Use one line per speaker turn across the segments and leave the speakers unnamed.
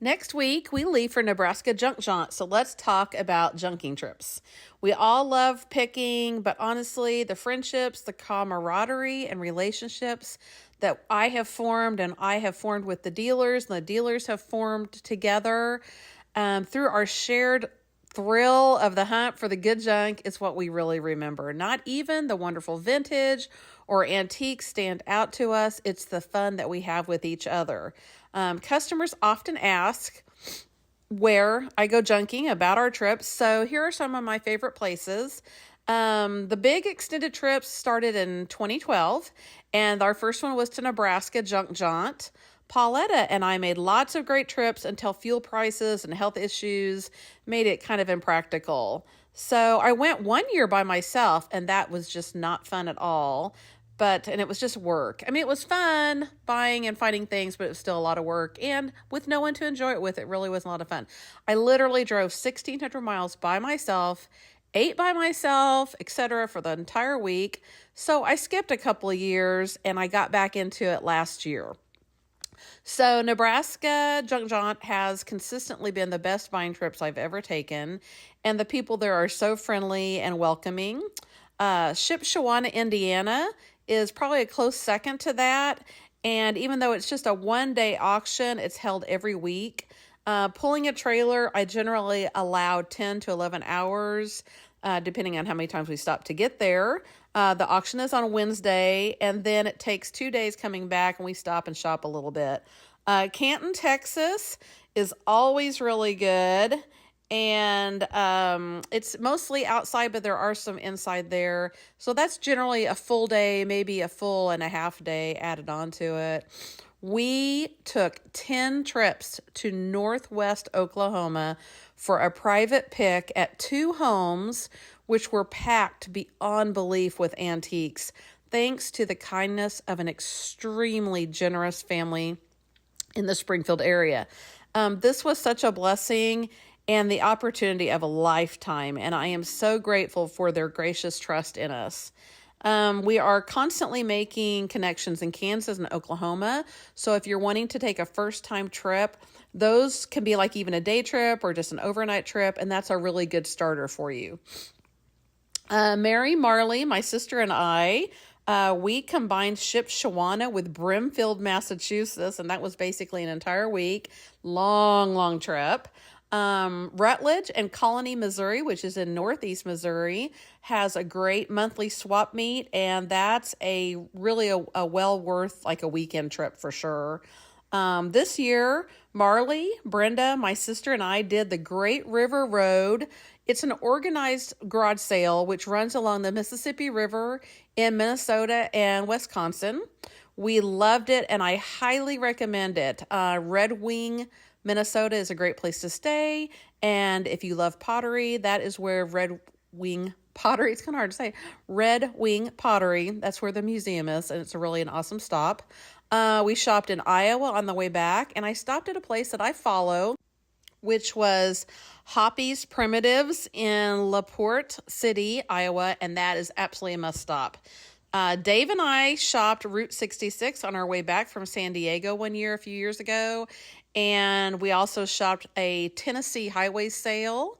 Next week, we leave for Nebraska Junk Jaunt, so let's talk about junking trips. We all love picking, but honestly, the friendships, the camaraderie, and relationships that I have formed and I have formed with the dealers, and the dealers have formed together through our shared thrill of the hunt for the good junk is what we really remember. Not even the wonderful vintage or antiques stand out to us. It's the fun that we have with each other. Customers often ask where I go junking about our trips. So here are some of my favorite places. The big extended trips started in 2012, and our first one was to Nebraska Junk Jaunt. Pauletta and I made lots of great trips until fuel prices and health issues made it kind of impractical. So I went 1 year by myself, and that was just not fun at all. And it was just work. I mean, it was fun buying and finding things, but it was still a lot of work. And with no one to enjoy it with, it really wasn't a lot of fun. I literally drove 1,600 miles by myself, ate by myself, etc. for the entire week. So I skipped a couple of years and I got back into it last year. So Nebraska Junk Jaunt has consistently been the best buying trips I've ever taken, and the people there are so friendly and welcoming. Shipshewana, Indiana is probably a close second to that, and even though it's just a one-day auction, it's held every week. Pulling a trailer, I generally allow 10 to 11 hours, depending on how many times we stop to get there. The auction is on Wednesday, and then it takes 2 days coming back, and we stop and shop a little bit. Canton, Texas is always really good, and it's mostly outside, but there are some inside there. So that's generally a full day, maybe a full and a half day added on to it. We took 10 trips to Northwest Oklahoma for a private pick at 2 homes, which were packed beyond belief with antiques, thanks to the kindness of an extremely generous family in the Springfield area. This was such a blessing and the opportunity of a lifetime, and I am so grateful for their gracious trust in us. We are constantly making connections in Kansas and Oklahoma. So if you're wanting to take a first-time trip, those can be like even a day trip or just an overnight trip, and that's a really good starter for you. Mary Marley, my sister, and I, we combined Shipshewana with Brimfield, Massachusetts, and that was basically an entire week. Long trip. Rutledge and Colony, Missouri, which is in Northeast Missouri, has a great monthly swap meet, and that's a well worth like a weekend trip for sure. This year, Marley, Brenda, my sister, and I did the Great River Road. It's an organized garage sale which runs along the Mississippi River in Minnesota and Wisconsin. We loved it, and I highly recommend it. Red Wing, Minnesota is a great place to stay, and if you love pottery, that is where Red Wing Pottery, it's kind of hard to say, Red Wing Pottery, that's where the museum is, and it's really an awesome stop. We shopped in Iowa on the way back, and I stopped at a place that I follow, which was Hoppy's Primitives in LaPorte City, Iowa, and that is absolutely a must stop. Dave and I shopped Route 66 on our way back from San Diego one year, a few years ago, and we also shopped a Tennessee highway sale.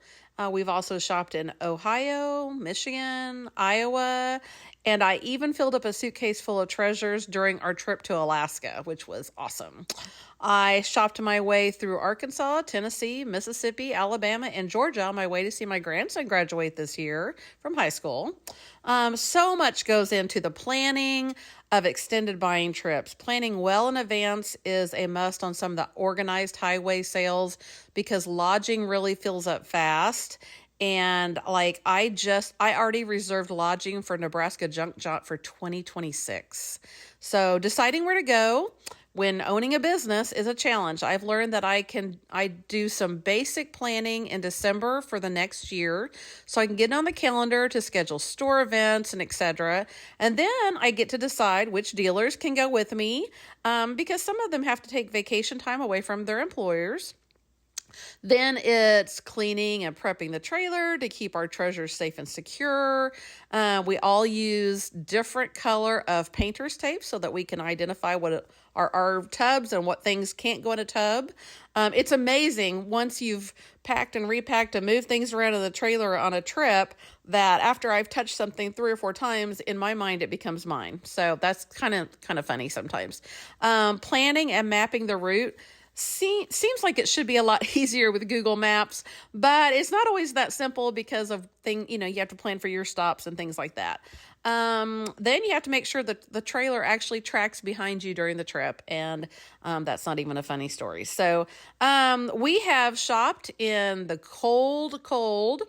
We've also shopped in Ohio, Michigan, Iowa, and I even filled up a suitcase full of treasures during our trip to Alaska, which was awesome. I shopped my way through Arkansas, Tennessee, Mississippi, Alabama, and Georgia on my way to see my grandson graduate this year from high school. So much goes into the planning of extended buying trips. Planning well in advance is a must on some of the organized highway sales because lodging really fills up fast. And I already reserved lodging for Nebraska Junk Jaunt for 2026. So deciding where to go when owning a business is a challenge. I've learned that I do some basic planning in December for the next year, so I can get on the calendar to schedule store events and etc. And then I get to decide which dealers can go with me, because some of them have to take vacation time away from their employers. Then it's cleaning and prepping the trailer to keep our treasures safe and secure. We all use different color of painter's tape so that we can identify what are our tubs and what things can't go in a tub. It's amazing once you've packed and repacked and moved things around in the trailer on a trip that after I've touched something 3 or 4 times, in my mind, it becomes mine. So that's kind of funny sometimes. Planning and mapping the route. Seems like it should be a lot easier with Google Maps, but it's not always that simple because of you have to plan for your stops and things like that. Then you have to make sure that the trailer actually tracks behind you during the trip, and that's not even a funny story. So we have shopped in the cold,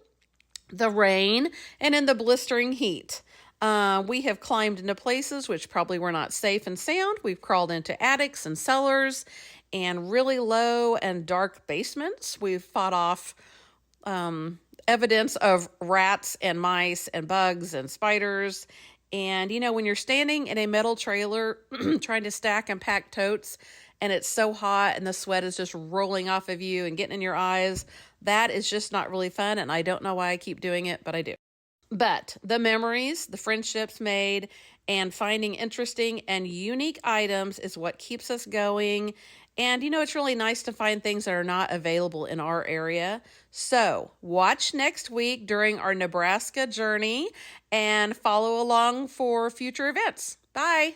the rain, and in the blistering heat. We have climbed into places which probably were not safe and sound. We've crawled into attics and cellars and really low and dark basements. We've fought off evidence of rats and mice and bugs and spiders. And, when you're standing in a metal trailer trying to stack and pack totes, and it's so hot and the sweat is just rolling off of you and getting in your eyes, that is just not really fun. And I don't know why I keep doing it, but I do. But the memories, the friendships made, and finding interesting and unique items is what keeps us going. And, it's really nice to find things that are not available in our area. So watch next week during our Nebraska journey and follow along for future events. Bye.